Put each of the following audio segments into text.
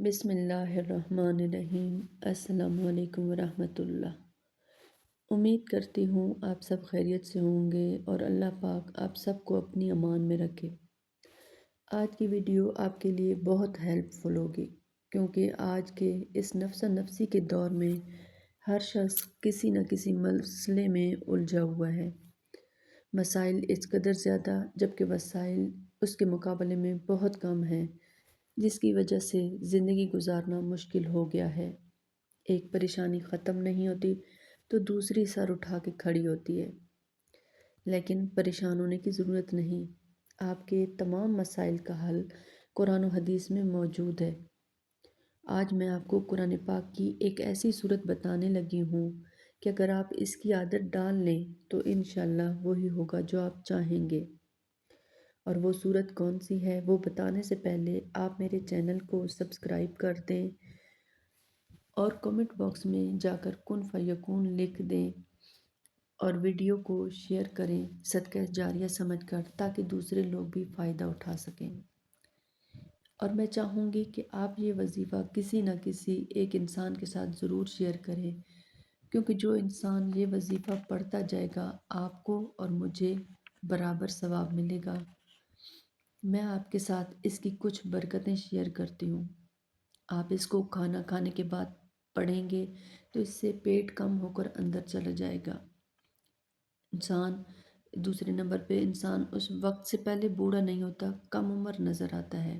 بسم اللہ الرحمن الرحیم۔ السلام علیکم ورحمۃ اللہ۔ امید کرتی ہوں آپ سب خیریت سے ہوں گے اور اللہ پاک آپ سب کو اپنی امان میں رکھے۔ آج کی ویڈیو آپ کے لیے بہت ہیلپ فل ہوگی، کیونکہ آج کے اس نفس نفسی کے دور میں ہر شخص کسی نہ کسی مسئلے میں الجھا ہوا ہے۔ مسائل اس قدر زیادہ جبکہ وسائل اس کے مقابلے میں بہت کم ہیں، جس کی وجہ سے زندگی گزارنا مشکل ہو گیا ہے۔ ایک پریشانی ختم نہیں ہوتی تو دوسری سر اٹھا کے کھڑی ہوتی ہے، لیکن پریشان ہونے کی ضرورت نہیں۔ آپ کے تمام مسائل کا حل قرآن و حدیث میں موجود ہے۔ آج میں آپ کو قرآن پاک کی ایک ایسی صورت بتانے لگی ہوں کہ اگر آپ اس کی عادت ڈال لیں تو انشاءاللہ وہی ہوگا جو آپ چاہیں گے۔ اور وہ صورت کون سی ہے وہ بتانے سے پہلے آپ میرے چینل کو سبسکرائب کر دیں اور کمنٹ باکس میں جا کر کن فیکون لکھ دیں اور ویڈیو کو شیئر کریں صدقہ جاریہ سمجھ کر، تاکہ دوسرے لوگ بھی فائدہ اٹھا سکیں۔ اور میں چاہوں گی کہ آپ یہ وظیفہ کسی نہ کسی ایک انسان کے ساتھ ضرور شیئر کریں، کیونکہ جو انسان یہ وظیفہ پڑھتا جائے گا آپ کو اور مجھے برابر ثواب ملے گا۔ میں آپ کے ساتھ اس کی کچھ برکتیں شیئر کرتی ہوں۔ آپ اس کو کھانا کھانے کے بعد پڑھیں گے تو اس سے پیٹ کم ہو کر اندر چلا جائے گا۔ دوسرے نمبر پہ انسان اس وقت سے پہلے بوڑھا نہیں ہوتا، کم عمر نظر آتا ہے۔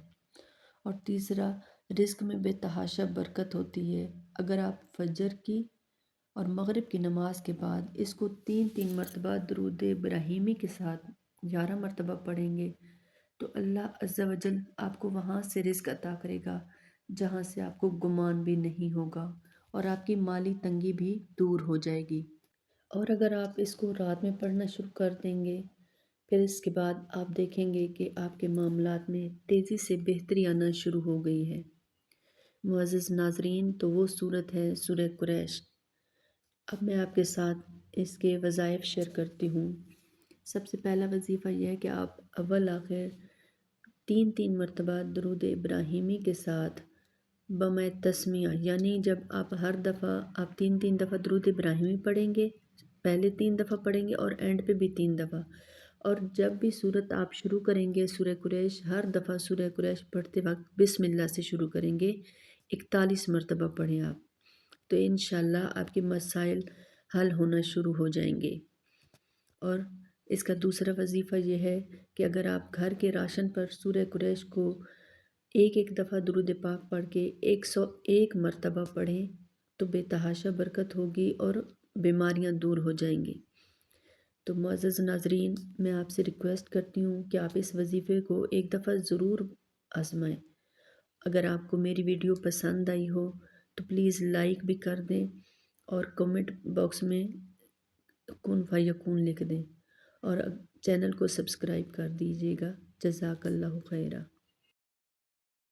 اور تیسرا، رزق میں بے تحاشا برکت ہوتی ہے۔ اگر آپ فجر کی اور مغرب کی نماز کے بعد اس کو 3 مرتبہ درود ابراہیمی کے ساتھ 11 مرتبہ پڑھیں گے تو اللہ عز و جل آپ کو وہاں سے رزق عطا کرے گا جہاں سے آپ کو گمان بھی نہیں ہوگا، اور آپ کی مالی تنگی بھی دور ہو جائے گی۔ اور اگر آپ اس کو رات میں پڑھنا شروع کر دیں گے، پھر اس کے بعد آپ دیکھیں گے کہ آپ کے معاملات میں تیزی سے بہتری آنا شروع ہو گئی ہے۔ معزز ناظرین، تو وہ صورت ہے سورہ قریش۔ اب میں آپ کے ساتھ اس کے وظائف شیئر کرتی ہوں۔ سب سے پہلا وظیفہ یہ ہے کہ آپ اول آخر 3 مرتبہ درود ابراہیمی کے ساتھ بم تسمیہ، یعنی جب آپ ہر دفعہ آپ 3 دفعہ درود ابراہیمی پڑھیں گے، پہلے 3 دفعہ پڑھیں گے اور اینڈ پہ بھی 3 دفعہ، اور جب بھی صورت آپ شروع کریں گے سورہ قریش، ہر دفعہ سورہ قریش پڑھتے وقت بسم اللہ سے شروع کریں گے۔ 41 مرتبہ پڑھیں آپ، تو انشاءاللہ آپ کے مسائل حل ہونا شروع ہو جائیں گے۔ اور اس کا دوسرا وظیفہ یہ ہے کہ اگر آپ گھر کے راشن پر سورہ قریش کو ایک دفعہ درود پاک پڑھ کے 101 مرتبہ پڑھیں تو بے تحاشا برکت ہوگی اور بیماریاں دور ہو جائیں گی۔ تو معزز ناظرین، میں آپ سے ریکویسٹ کرتی ہوں کہ آپ اس وظیفے کو ایک دفعہ ضرور آزمائیں۔ اگر آپ کو میری ویڈیو پسند آئی ہو تو پلیز لائک بھی کر دیں اور کمنٹ باکس میں کن فیکون لکھ دیں، اور چینل کو سبسکرائب کر دیجیے گا۔ جزاک اللہ خیرہ۔